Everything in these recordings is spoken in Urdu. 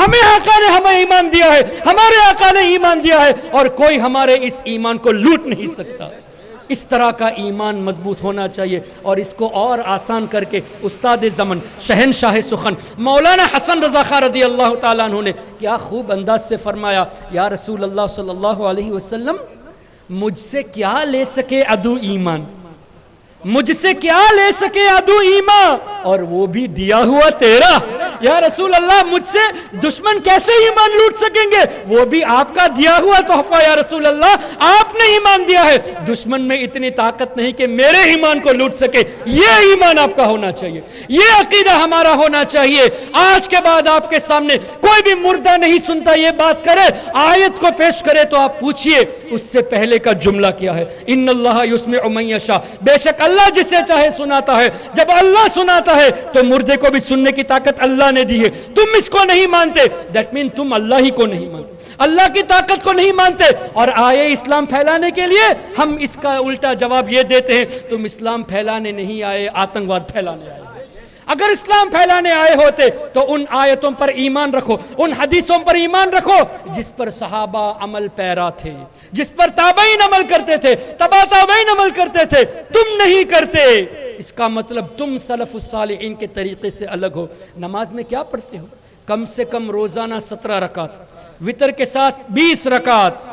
ہمیں آقا نے ہمیں ایمان دیا ہے، ہمارے آقا نے ایمان دیا ہے، اور کوئی ہمارے اس ایمان کو لوٹ نہیں سکتا۔ اس طرح کا ایمان مضبوط ہونا چاہیے، اور اس کو اور آسان کر کے استاد زمن شہنشاہ سخن مولانا حسن رضا خان رضی اللہ تعالیٰ عنہ نے کیا خوب انداز سے فرمایا، یا رسول اللہ صلی اللہ علیہ وسلم، مجھ سے کیا لے سکے عدو ایمان، مجھ سے کیا لے سکے عدو ایمان، اور وہ بھی دیا ہوا تیرا۔ یا رسول اللہ، مجھ سے دشمن کیسے ایمان لوٹ سکیں گے، وہ بھی آپ کا دیا ہوا تحفہ۔ یا رسول اللہ، آپ نے ایمان دیا ہے، دشمن میں اتنی طاقت نہیں کہ میرے ایمان کو لوٹ سکے۔ یہ ایمان آپ کا ہونا چاہیے، یہ عقیدہ ہمارا ہونا چاہیے۔ آج کے بعد آپ کے سامنے کوئی بھی مردہ نہیں سنتا یہ بات کرے، آیت کو پیش کرے تو آپ پوچھئے اس سے پہلے کا جملہ کیا ہے، ان اللہ یسمع من یشاء، بے شک اللہ جسے چاہے سناتا ہے۔ جب اللہ سناتا ہے تو مردے کو بھی سننے کی طاقت اللہ نے دی ہے، تم اس کو نہیں مانتے، دیٹ مین تم اللہ ہی کو نہیں مانتے، اللہ کی طاقت کو نہیں مانتے۔ اور آئے اسلام پھیلانے کے لیے ہم اس کا الٹا جواب یہ دیتے ہیں، تم اسلام پھیلانے نہیں آئے، آتنکواد پھیلانے آئے۔ اگر اسلام پھیلانے آئے ہوتے تو ان آیتوں پر ایمان رکھو، ان حدیثوں پر ایمان رکھو جس پر صحابہ عمل پیرا تھے، جس پر تابعین عمل کرتے تھے، تبع تابعین عمل کرتے تھے، تم نہیں کرتے۔ اس کا مطلب تم سلف الصالحین کے طریقے سے الگ ہو۔ نماز میں کیا پڑھتے ہو؟ کم سے کم روزانہ 17 رکعت، وتر کے ساتھ 20 رکعت،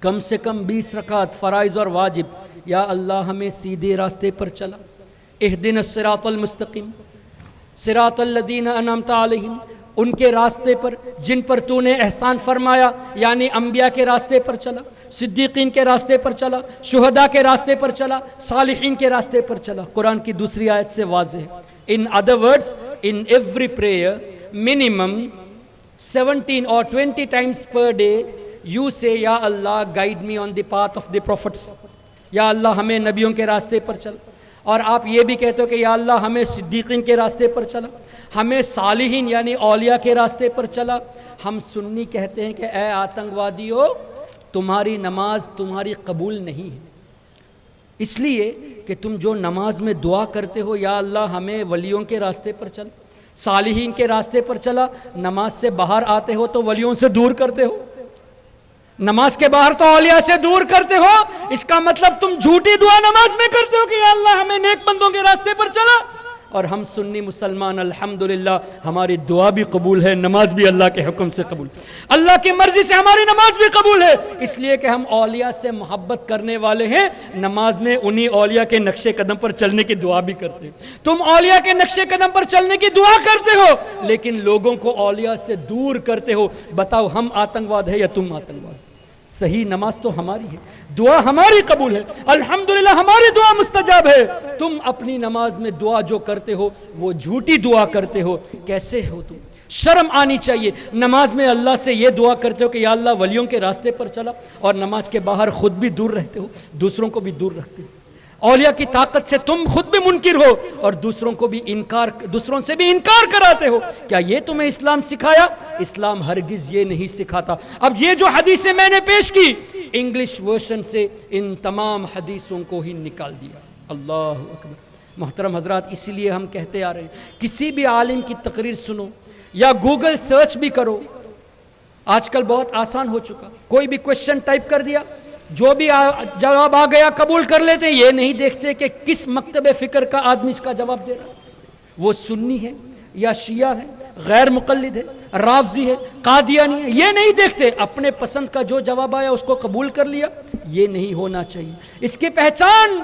کم سے کم 20 رکعت فرائض اور واجب۔ یا اللہ ہمیں سیدھے راستے پر چلا، اہدنا الصراط المستقیم صراط الذین انعمت علیہم، ان کے راستے پر جن پر تو نے احسان فرمایا، یعنی انبیاء کے راستے پر چلا، صدیقین کے راستے پر چلا، شہداء کے راستے پر چلا، صالحین کے راستے پر چلا۔ قرآن کی دوسری آیت سے واضح ہے۔ In other words, in every prayer, minimum 17 or 20 times per day, you say, یا اللہ guide me on the path of the prophets، یا اللہ ہمیں نبیوں کے راستے پر چلا۔ اور آپ یہ بھی کہتے ہو کہ یا اللہ ہمیں صدیقین کے راستے پر چلا، ہمیں صالحین یعنی اولیاء کے راستے پر چلا۔ ہم سنی کہتے ہیں کہ اے آتنکوادیو، تمہاری نماز تمہاری قبول نہیں ہے، اس لیے کہ تم جو نماز میں دعا کرتے ہو، یا اللہ ہمیں ولیوں کے راستے پر چلا، صالحین کے راستے پر چلا، نماز سے باہر آتے ہو تو ولیوں سے دور کرتے ہو، نماز کے باہر تو اولیاء سے دور کرتے ہو۔ اس کا مطلب تم جھوٹی دعا نماز میں کرتے ہو کہ یا اللہ ہمیں نیک بندوں کے راستے پر چلا۔ اور ہم سنی مسلمان الحمدللہ ہماری دعا بھی قبول ہے، نماز بھی اللہ کے حکم سے قبول، اللہ کی مرضی سے ہماری نماز بھی قبول ہے، اس لیے کہ ہم اولیاء سے محبت کرنے والے ہیں۔ نماز میں انہی اولیاء کے نقش قدم پر چلنے کی دعا بھی کرتے ہیں۔ تم اولیاء کے نقش قدم پر چلنے کی دعا کرتے ہو لیکن لوگوں کو اولیاء سے دور کرتے ہو۔ بتاؤ ہم آتنکواد ہے یا تم آتنکواد؟ صحیح نماز تو ہماری ہے، دعا ہماری قبول ہے، الحمدللہ ہماری دعا مستجاب ہے۔ تم اپنی نماز میں دعا جو کرتے ہو وہ جھوٹی دعا کرتے ہو، کیسے ہو تم؟ شرم آنی چاہیے۔ نماز میں اللہ سے یہ دعا کرتے ہو کہ یا اللہ ولیوں کے راستے پر چلا، اور نماز کے باہر خود بھی دور رہتے ہو، دوسروں کو بھی دور رکھتے ہو۔ اولیاء کی طاقت سے تم خود بھی منکر ہو اور دوسروں سے بھی انکار کراتے ہو۔ کیا یہ تمہیں اسلام سکھایا؟ اسلام ہرگز یہ نہیں سکھاتا۔ اب یہ جو حدیثیں میں نے پیش کی، انگلش ورژن سے ان تمام حدیثوں کو ہی نکال دیا۔ اللہ اکبر۔ محترم حضرات، اسی لیے ہم کہتے آ رہے ہیں، کسی بھی عالم کی تقریر سنو یا گوگل سرچ بھی کرو، آج کل بہت آسان ہو چکا، کوئی بھی کوشچن ٹائپ کر دیا، جو بھی جواب آ گیا قبول کر لیتے ہیں۔ یہ نہیں دیکھتے کہ کس مکتب فکر کا آدمی اس کا جواب دے رہا ہے، وہ سنی ہے یا شیعہ ہے، غیر مقلد ہے، رافضی ہے، قادیانی ہے، یہ نہیں دیکھتے، اپنے پسند کا جو جواب آیا اس کو قبول کر لیا۔ یہ نہیں ہونا چاہیے، اس کی پہچان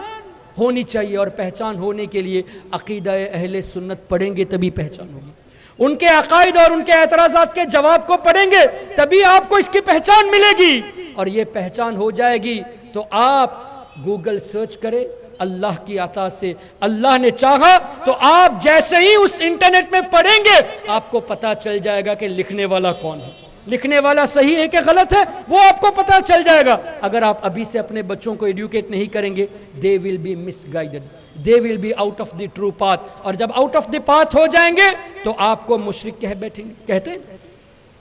ہونی چاہیے، اور پہچان ہونے کے لیے عقیدہ اہل سنت پڑھیں گے تبھی پہچان ہوگی، ان کے عقائد اور ان کے اعتراضات کے جواب کو پڑھیں گے تبھی آپ کو اس کی پہچان ملے گی۔ اور یہ پہچان ہو جائے گی تو آپ گوگل سرچ کریں، اللہ کی عطا سے اللہ نے چاہا تو آپ جیسے ہی اس انٹرنیٹ میں پڑھیں گے آپ کو پتہ چل جائے گا کہ لکھنے والا کون ہے، لکھنے والا صحیح ہے کہ غلط ہے، وہ آپ کو پتہ چل جائے گا۔ اگر آپ ابھی سے اپنے بچوں کو ایڈوکیٹ نہیں کریں گے، they will be misguided, they will be out of the true path، اور جب آؤٹ آف دی پاتھ ہو جائیں گے تو آپ کو مشرک کہہ بیٹھیں گے۔ کہتے ہیں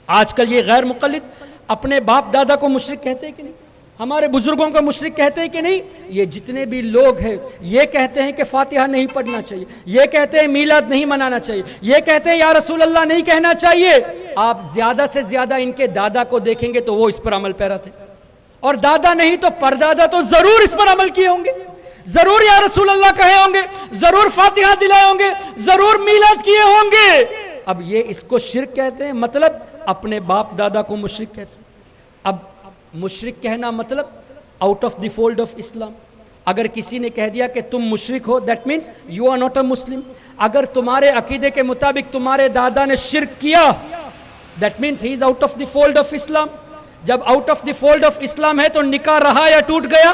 آج کل یہ غیر مقلد اپنے باپ دادا کو مشرک کہتے ہیں کہ نہیں، ہمارے بزرگوں کو مشرک کہتے ہیں کہ نہیں؟ یہ جتنے بھی لوگ ہیں یہ کہتے ہیں کہ فاتحہ نہیں پڑھنا چاہیے، یہ کہتے ہیں میلاد نہیں منانا چاہیے، یہ کہتے ہیں یا رسول اللہ نہیں کہنا چاہیے۔ آپ زیادہ سے زیادہ ان کے دادا کو دیکھیں گے تو وہ اس پر عمل پیرا تھے، اور دادا نہیں تو پردادا تو ضرور اس پر عمل کیے ہوں گے، ضرور یا رسول اللہ کہے ہوں گے، ضرور فاتحہ دلائے ہوں گے، ضرور میلاد کیے ہوں گے۔ اب یہ اس کو شرک کہتے ہیں، مطلب اپنے باپ دادا کو مشرک کہتے ہیں۔ اب مشرک کہنا مطلب out of the fold of Islam. اگر کسی نے کہہ دیا کہ تم مشرک ہو، that means you are not a Muslim. اگر تمہارے عقیدے کے مطابق تمہارے دادا نے شرک کیا، that means he is out of the fold of Islam. جب out of the fold of Islam ہے تو نکاح رہا یا ٹوٹ گیا؟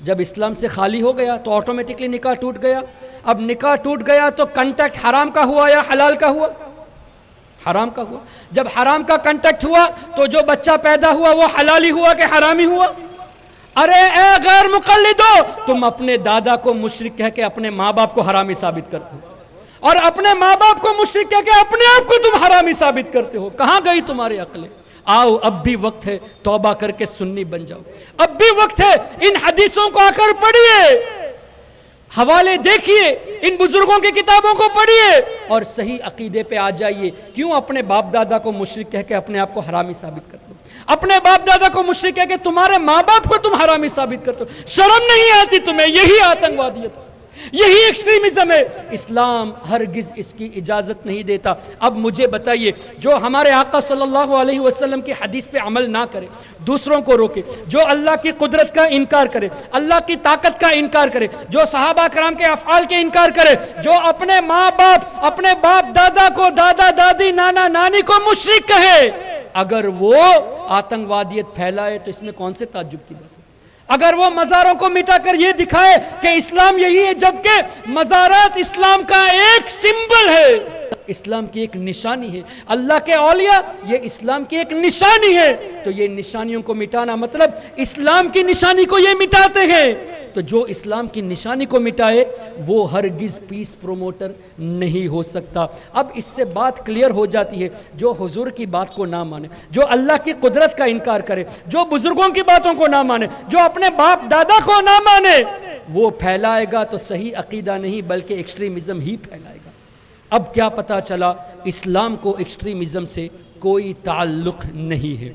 جب اسلام سے خالی ہو گیا تو آٹومیٹکلی نکاح ٹوٹ گیا۔ اب نکاح ٹوٹ گیا تو کنٹیکٹ حرام کا ہوا یا حلال کا ہوا؟ حرام کا ہوا۔ جب حرام کا کنٹیکٹ ہوا تو جو بچہ پیدا ہوا وہ حلالی ہوا کہ حرامی ہوا؟ ارے اے غیر مقلدو، تم اپنے دادا کو مشرک کہہ کے اپنے ماں باپ کو حرامی ثابت کرتے ہو، اور اپنے ماں باپ کو مشرک کہہ کے اپنے آپ کو تم حرامی ثابت کرتے ہو۔ کہاں گئی تمہاری عقلیں؟ آؤ اب بھی وقت ہے، توبہ کر کے سنی بن جاؤ۔ اب بھی وقت ہے، ان حدیثوں کو آ کر پڑھیے، حوالے دیکھیے، ان بزرگوں کی کتابوں کو پڑھیے اور صحیح عقیدے پہ آ جائیے۔ کیوں اپنے باپ دادا کو مشرک کہہ کے اپنے آپ کو حرامی ثابت کرتے ہو؟ اپنے باپ دادا کو مشرک کہہ کے تمہارے ماں باپ کو تم حرامی ثابت کرتے ہو؟ شرم نہیں آتی تمہیں؟ یہی آتنکوادیت ہے، یہی ایکسٹریمزم ہے۔ اسلام ہرگز اس کی اجازت نہیں دیتا۔ اب مجھے بتائیے، جو ہمارے آقا صلی اللہ علیہ وسلم کی حدیث پہ عمل نہ کرے، دوسروں کو روکے، جو اللہ کی قدرت کا انکار کرے، اللہ کی طاقت کا انکار کرے، جو صحابہ کرام کے افعال کے انکار کرے، جو اپنے ماں باپ، اپنے باپ دادا کو، دادا دادی، نانا نانی کو مشرک کہے، اگر وہ آتنکوادیت پھیلائے تو اس میں کون سے تعجب کی بات ہے؟ اگر وہ مزاروں کو مٹا کر یہ دکھائے کہ اسلام یہی ہے، جبکہ مزارات اسلام کا ایک سمبل ہے، اسلام کی ایک نشانی ہے، اللہ کے اولیاء یہ اسلام کی ایک نشانی ہے، تو یہ نشانیوں کو مٹانا مطلب اسلام کی نشانی کو یہ مٹاتے ہیں۔ تو جو اسلام کی نشانی کو مٹائے وہ ہرگز پیس پروموٹر نہیں ہو سکتا۔ اب اس سے بات کلیئر ہو جاتی ہے، جو حضور کی بات کو نہ مانے، جو اللہ کی قدرت کا انکار کرے، جو بزرگوں کی باتوں کو نہ مانے، جو اپنے باپ دادا کو نہ مانے، وہ پھیلائے گا تو صحیح عقیدہ نہیں بلکہ ایکسٹریمزم ہی پھیلائے گا۔ اب کیا پتا چلا؟ اسلام کو ایکسٹریمزم سے کوئی تعلق نہیں ہے۔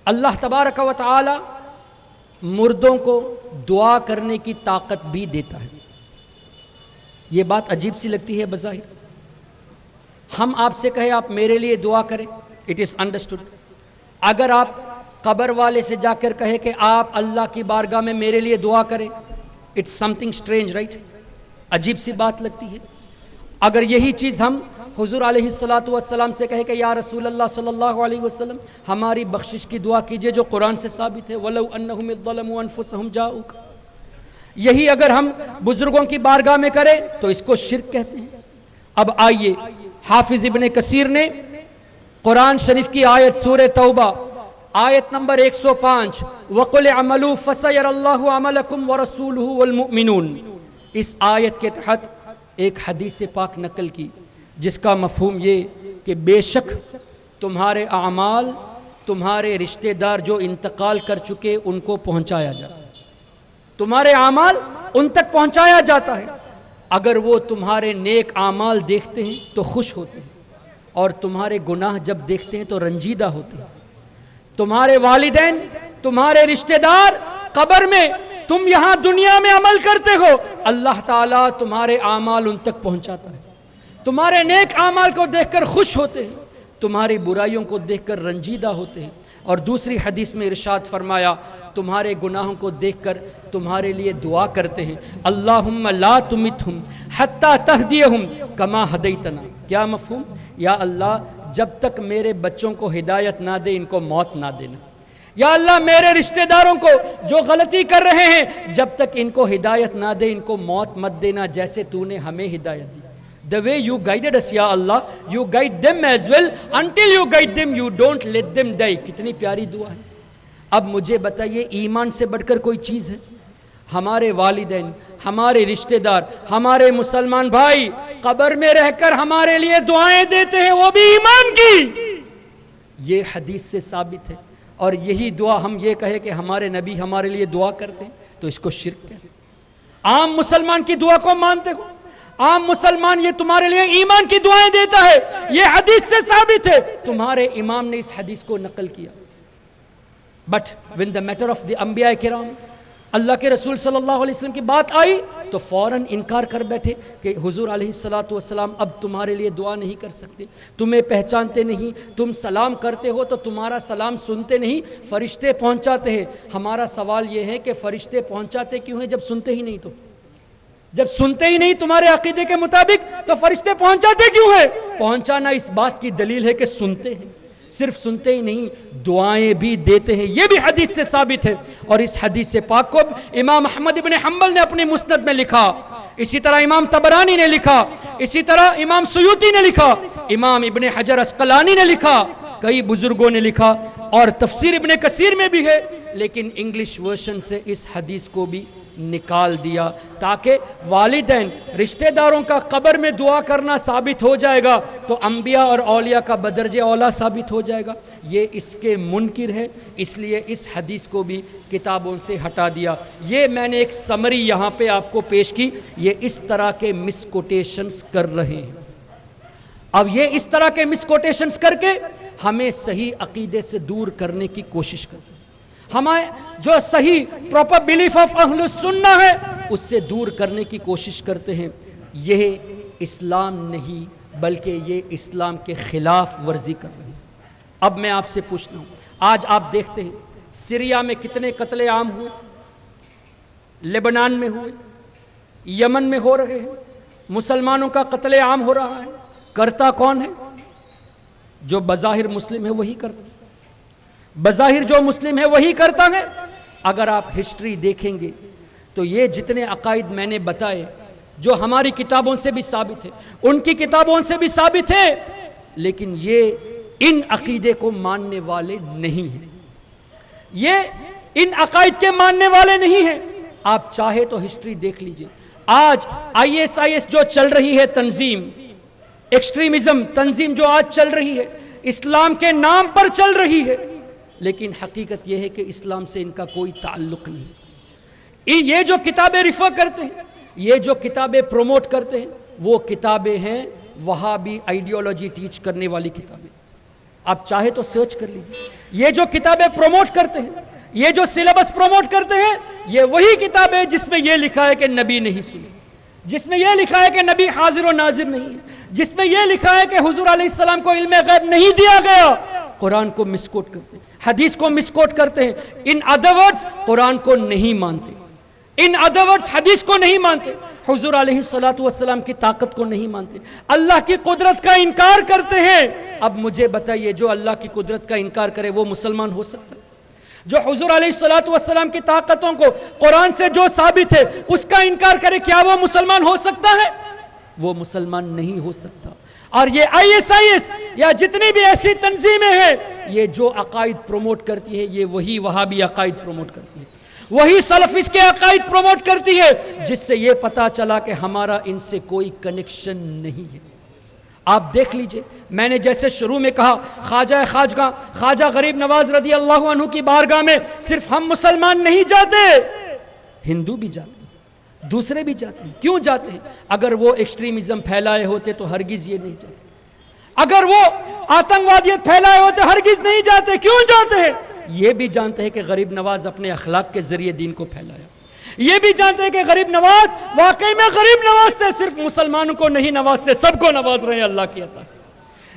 اللہ تبارک و تعالی مردوں کو دعا کرنے کی طاقت بھی دیتا ہے۔ یہ بات عجیب سی لگتی ہے بظاہر۔ ہم آپ سے کہیں آپ میرے لیے دعا کریں، اٹ از انڈرسٹوڈ۔ اگر آپ قبر والے سے جا کر کہیں کہ آپ اللہ کی بارگاہ میں میرے لیے دعا کریں، it's something strange, right? عجیب سی بات لگتی ہے۔ اگر یہی چیز ہم حضور علیہ الصلاۃ سے کہے کہ یا رسول اللہ صلی اللہ علیہ وسلم ہماری بخشش کی دعا کیجئے، جو قرآن سے ثابت ہے، وَلَوْ أَنَّهُمْ إِذْ ظَلَمُوا أَنفُسَهُمْ جَاءُوكَ، یہی اگر ہم بزرگوں کی بارگاہ میں کریں تو اس کو شرک کہتے ہیں۔ اب آئیے، حافظ ابن کثیر نے قرآن شریف کی آیت سورہ توبہ آیت نمبر 105 وَقُلِ عَمَلُوا فَسَيَرَ اللَّهُ عَمَلَكُمْ وَرَسُولُهُ وَالْمُؤْمِنُونَ، اس آیت کے تحت ایک حدیث پاک نقل کی جس کا مفہوم یہ کہ بے شک تمہارے اعمال تمہارے رشتہ دار جو انتقال کر چکے ان کو پہنچایا جاتا ہے، تمہارے اعمال ان تک پہنچایا جاتا ہے۔ اگر وہ تمہارے نیک اعمال دیکھتے ہیں تو خوش ہوتے ہیں، اور تمہارے گناہ جب دیکھتے ہیں تو رنجیدہ ہوتے ہیں۔ تمہارے والدین، تمہارے رشتہ دار قبر میں، تم یہاں دنیا میں عمل کرتے ہو، اللہ تعالیٰ تمہارے اعمال ان تک پہنچاتا ہے، تمہارے نیک اعمال کو دیکھ کر خوش ہوتے ہیں، تمہاری برائیوں کو دیکھ کر رنجیدہ ہوتے ہیں۔ اور دوسری حدیث میں ارشاد فرمایا تمہارے گناہوں کو دیکھ کر تمہارے لیے دعا کرتے ہیں، اللہم لا تمتہم حتی تہدیہم کما ہدیتنا۔ کیا مفہوم؟ یا اللہ جب تک میرے بچوں کو ہدایت نہ دے ان کو موت نہ دینا، یا اللہ میرے رشتہ داروں کو جو غلطی کر رہے ہیں جب تک ان کو ہدایت نہ دے ان کو موت مت دینا جیسے تو نے ہمیں ہدایت دی۔ The way you guided us, یا اللہ, you guide them as well. Until you guide them, you don't let them die. کتنی پیاری دعا ہے۔ اب مجھے بتائیے ایمان سے بڑھ کر کوئی چیز ہے؟ ہمارے والدین، ہمارے رشتہ دار، ہمارے مسلمان بھائی قبر میں رہ کر ہمارے لیے دعائیں دیتے ہیں، وہ بھی ایمان کی۔ یہ حدیث سے ثابت ہے۔ اور یہی دعا ہم یہ کہے کہ ہمارے نبی ہمارے لیے دعا کرتے ہیں تو اس کو شرک کہتے ہیں۔ عام مسلمان کی دعا کو مانتے ہو، عام مسلمان یہ تمہارے لیے ایمان کی دعائیں دیتا ہے، یہ حدیث سے ثابت ہے، تمہارے امام نے اس حدیث کو نقل کیا۔ But when the matter of the انبیاء کرام، اللہ کے رسول صلی اللہ علیہ وسلم کی بات آئی تو فوراً انکار کر بیٹھے کہ حضور علیہ السلام اب تمہارے لیے دعا نہیں کر سکتے، تمہیں پہچانتے نہیں، تم سلام کرتے ہو تو تمہارا سلام سنتے نہیں، فرشتے پہنچاتے ہیں۔ ہمارا سوال یہ ہے کہ فرشتے پہنچاتے کیوں ہیں جب سنتے ہی نہیں؟ تو جب سنتے ہی نہیں تمہارے عقیدے کے مطابق تو فرشتے پہنچاتے کیوں ہیں؟ پہنچانا اس بات کی دلیل ہے کہ سنتے ہیں، صرف سنتے ہی نہیں دعائیں بھی دیتے ہیں، یہ بھی حدیث سے ثابت ہے۔ اور اس حدیث پاک کو امام احمد ابن حنبل نے اپنی مسند میں لکھا، اسی طرح امام طبرانی نے لکھا، اسی طرح امام سیوطی نے لکھا، امام ابن حجر عسقلانی نے لکھا، کئی بزرگوں نے لکھا، اور تفسیر ابن کثیر میں بھی ہے، لیکن انگلش ورژن سے اس حدیث کو بھی نکال دیا تاکہ والدین رشتہ داروں کا قبر میں دعا کرنا ثابت ہو جائے گا تو انبیاء اور اولیاء کا بدرجہ اولا ثابت ہو جائے گا۔ یہ اس کے منکر ہے، اس لیے اس حدیث کو بھی کتابوں سے ہٹا دیا۔ یہ میں نے ایک سمری یہاں پہ آپ کو پیش کی، یہ اس طرح کے مس کوٹیشنز کر رہے ہیں۔ اب یہ اس طرح کے مس کوٹیشنز کر کے ہمیں صحیح عقیدے سے دور کرنے کی کوشش کرتے ہیں، ہمیں جو صحیح پراپر بلیف آف اہل السنہ ہے اس سے دور کرنے کی کوشش کرتے ہیں۔ یہ اسلام نہیں بلکہ یہ اسلام کے خلاف ورزی کر رہے ہیں۔ اب میں آپ سے پوچھتا ہوں، آج آپ دیکھتے ہیں سیریا میں کتنے قتل عام ہوئے، لبنان میں ہوئے، یمن میں ہو رہے ہیں، مسلمانوں کا قتل عام ہو رہا ہے، کرتا کون ہے؟ جو بظاہر مسلم ہے وہی کرتا ہے، بظاہر جو مسلم ہے وہی کرتا ہے۔ اگر آپ ہسٹری دیکھیں گے تو یہ جتنے عقائد میں نے بتائے جو ہماری کتابوں سے بھی ثابت ہے، ان کی کتابوں سے بھی ثابت ہے، لیکن یہ ان عقیدے کو ماننے والے نہیں ہیں، یہ ان عقائد کے ماننے والے نہیں ہیں۔ آپ چاہے تو ہسٹری دیکھ لیجئے، آج ISIS جو چل رہی ہے تنظیم، ایکسٹریمزم تنظیم جو آج چل رہی ہے، اسلام کے نام پر چل رہی ہے، لیکن حقیقت یہ ہے کہ اسلام سے ان کا کوئی تعلق نہیں۔ یہ جو کتابیں ریفر کرتے ہیں، یہ جو کتابیں پروموٹ کرتے ہیں، وہ کتابیں ہیں وہابی آئیڈیالوجی ٹیچ کرنے والی کتابیں۔ آپ چاہے تو سرچ کر لیجیے، یہ جو کتابیں پروموٹ کرتے ہیں، یہ جو سلیبس پروموٹ کرتے ہیں، یہ وہی کتابیں جس میں یہ لکھا ہے کہ نبی نہیں سنے، جس میں یہ لکھا ہے کہ نبی حاضر و ناظر نہیں ہے، جس میں یہ لکھا ہے کہ حضور علیہ السلام کو علم غیب نہیں دیا گیا۔ قرآن کو مسکوٹ کرتے ہیں، حدیث کو مسکوٹ کرتے ہیں، ان ادر ورڈز قرآن کو نہیں مانتے، ان ادر ورڈز حدیث کو نہیں مانتے، حضور علیہ السلام کی طاقت کو نہیں مانتے، اللہ کی قدرت کا انکار کرتے ہیں۔ اب مجھے بتائیے، جو اللہ کی قدرت کا انکار کرے وہ مسلمان ہو سکتا ہے؟ جو حضور علیہ السلام کی طاقتوں کو قرآن سے جو ثابت ہے اس کا انکار کرے، کیا وہ مسلمان ہو سکتا ہے؟ وہ مسلمان نہیں ہو سکتا۔ اور یہ ISIS یا جتنی بھی ایسی تنظیمیں ہیں، یہ جو عقائد پروموٹ کرتی ہے، یہ وہی وہابی عقائد پروموٹ کرتی ہے، وہی سلفیس کے عقائد پروموٹ کرتی ہے، جس سے یہ پتا چلا کہ ہمارا ان سے کوئی کنیکشن نہیں ہے۔ آپ دیکھ لیجئے، میں نے جیسے شروع میں کہا، خواجہ غریب نواز رضی اللہ عنہ کی بارگاہ میں صرف ہم مسلمان نہیں جاتے، ہندو بھی جاتے ہیں، دوسرے بھی جاتے ہیں۔ کیوں جاتے ہیں؟ اگر وہ ایکسٹریمزم پھیلائے ہوتے تو ہرگز یہ نہیں جاتے، اگر وہ آتنکوادیت پھیلائے ہوتے ہرگز نہیں جاتے۔ کیوں جاتے ہیں؟ یہ بھی جانتے ہیں کہ غریب نواز اپنے اخلاق کے ذریعے دین کو پھیلایا، یہ بھی جانتے ہیں کہ غریب نواز واقعی میں غریب نوازتے، صرف مسلمانوں کو نہیں نوازتے، سب کو نواز رہے ہیں اللہ کی عطا سے۔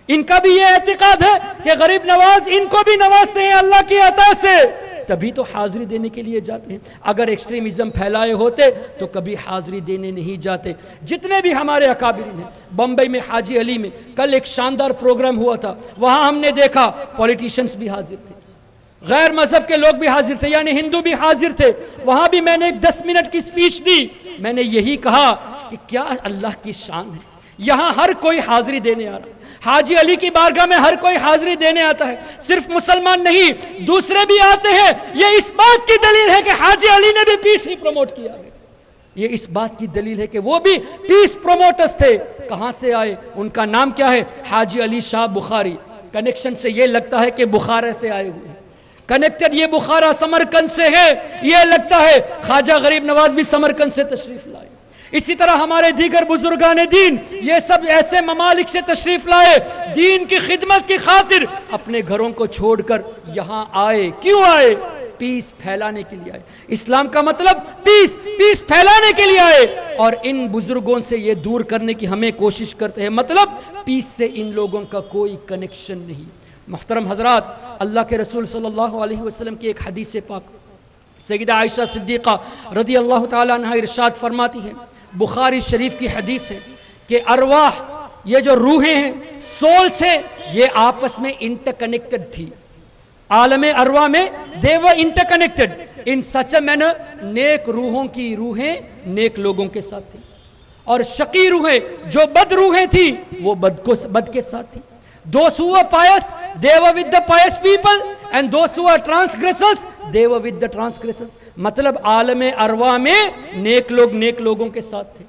ان کا بھی یہ اعتقاد ہے کہ غریب نواز ان کو بھی نوازتے ہیں اللہ کی عطا سے، تبھی تو حاضری دینے کے لیے جاتے ہیں۔ اگر ایکسٹریمزم پھیلائے ہوتے تو کبھی حاضری دینے نہیں جاتے۔ جتنے بھی ہمارے اکابرین ہیں، بمبئی میں حاجی علی میں کل ایک شاندار پروگرام ہوا تھا، وہاں ہم نے دیکھا پولیٹیشنز بھی حاضر تھے، غیر مذہب کے لوگ بھی حاضر تھے، یعنی ہندو بھی حاضر تھے۔ وہاں بھی میں نے ایک 10 منٹ کی سپیچ دی، میں نے یہی کہا کہ کیا اللہ کی شان ہے، یہاں ہر کوئی حاضری دینے آ رہا ہے، حاجی علی کی بارگاہ میں ہر کوئی حاضری دینے آتا ہے، صرف مسلمان نہیں دوسرے بھی آتے ہیں۔ یہ اس بات کی دلیل ہے کہ حاجی علی نے بھی پیس ہی پروموٹ کیا ہے، یہ اس بات کی دلیل ہے کہ وہ بھی پیس پروموٹرز تھے۔ کہاں سے آئے؟ ان کا نام کیا ہے؟ حاجی علی شاہ بخاری۔ کنیکشن سے یہ لگتا ہے کہ بخارا سے آئے ہوئے ہیں، کنیکٹڈ یہ بخارا سمرقند سے ہے، یہ لگتا ہے خواجہ غریب نواز بھی سمرقند سے تشریف لائے۔ اسی طرح ہمارے دیگر بزرگان دین یہ سب ایسے ممالک سے تشریف لائے، دین کی خدمت کی خاطر اپنے گھروں کو چھوڑ کر یہاں آئے۔ کیوں آئے؟ پیس پھیلانے کے لیے آئے۔ اسلام کا مطلب پیس پھیلانے کے لیے آئے، اور ان بزرگوں سے یہ دور کرنے کی ہمیں کوشش کرتے ہیں، مطلب پیس سے ان لوگوں کا کوئی کنیکشن نہیں۔ محترم حضرات، اللہ کے رسول صلی اللہ علیہ وسلم کی ایک حدیث پاک سیدہ عائشہ صدیقہ رضی اللہ تعالیٰ عنہ ارشاد فرماتی ہیں، بخاری شریف کی حدیث ہے کہ ارواح، یہ جو روحیں ہیں، سولز ہیں، یہ آپس میں انٹر کنیکٹڈ تھی۔ عالم ارواح میں they were interconnected in such a manner، نیک روحوں کی روحیں نیک لوگوں کے ساتھ تھی، اور شقی روحیں جو بد روحیں تھی وہ بد کے ساتھ تھی۔ Those who were pious, they were with the pious people, and those who were transgressors, they were with the transgressors۔ مطلب عالم ارواح میں نیک لوگ نیک لوگوں کے ساتھ تھے،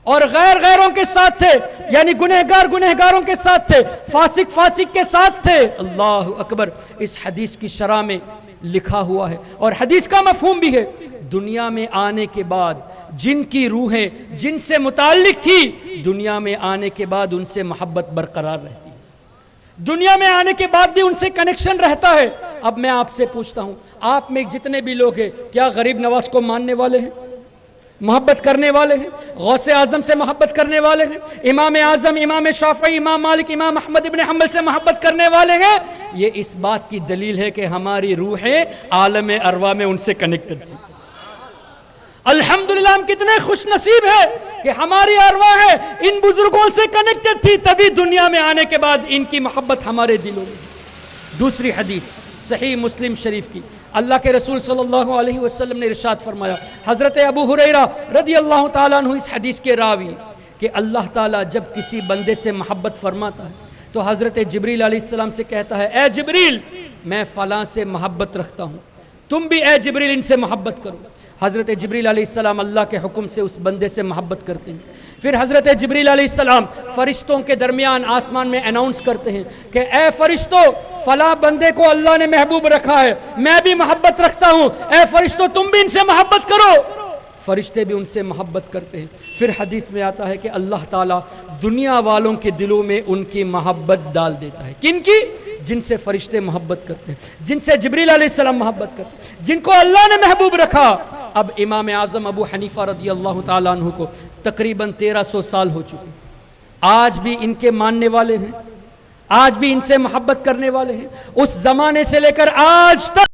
اور غیروں کے ساتھ تھے، یعنی گنہگاروں کے ساتھ تھے، فاسق کے ساتھ تھے۔ اللہ اکبر، اس حدیث کی شرح میں لکھا ہوا ہے، اور حدیث کا مفہوم بھی ہے، دنیا میں آنے کے بعد جن کی روحیں جن سے متعلق تھی، دنیا میں آنے کے بعد ان سے محبت برقرار رہتی ہے، دنیا میں آنے کے بعد بھی ان سے کنیکشن رہتا ہے۔ اب میں آپ سے پوچھتا ہوں، آپ میں جتنے بھی لوگ ہیں، کیا غریب نواز کو ماننے والے ہیں، محبت کرنے والے ہیں، غوث اعظم سے محبت کرنے والے ہیں، امام اعظم، امام شافعی، امام مالک، امام احمد ابن حنبل سے محبت کرنے والے ہیں؟ یہ اس بات کی دلیل ہے کہ ہماری روحیں عالم ارواح میں ان سے کنیکٹڈ تھی۔ الحمدللہ، ہم کتنے خوش نصیب ہیں کہ ہماری ارواح ہے ان بزرگوں سے کنیکٹڈ تھی، تبھی دنیا میں آنے کے بعد ان کی محبت ہمارے دلوں میں۔ دوسری حدیث صحیح مسلم شریف کی، اللہ کے رسول صلی اللہ علیہ وسلم نے ارشاد فرمایا، حضرت ابو ہریرہ رضی اللہ تعالیٰ عنہ اس حدیث کے راوی، کہ اللہ تعالیٰ جب کسی بندے سے محبت فرماتا ہے تو حضرت جبریل علیہ السلام سے کہتا ہے، اے جبریل، میں فلاں سے محبت رکھتا ہوں، تم بھی اے جبریل ان سے محبت کرو۔ حضرت جبریل علیہ السلام اللہ کے حکم سے اس بندے سے محبت کرتے ہیں۔ پھر حضرت جبریل علیہ السلام فرشتوں کے درمیان آسمان میں اناؤنس کرتے ہیں کہ اے فرشتوں، فلاں بندے کو اللہ نے محبوب رکھا ہے، میں بھی محبت رکھتا ہوں، اے فرشتوں تم بھی ان سے محبت کرو۔ فرشتے بھی ان سے محبت کرتے ہیں۔ پھر حدیث میں آتا ہے کہ اللہ تعالیٰ دنیا والوں کے دلوں میں ان کی محبت ڈال دیتا ہے۔ کن کی؟ جن سے فرشتے محبت کرتے ہیں، جن سے جبریل علیہ السلام محبت کرتے ہیں، جن کو اللہ نے محبوب رکھا۔ اب امام اعظم ابو حنیفہ رضی اللہ تعالیٰ عنہ کو تقریباً 1300 سال ہو چکے، آج بھی ان کے ماننے والے ہیں، آج بھی ان سے محبت کرنے والے ہیں۔ اس زمانے سے لے کر آج تک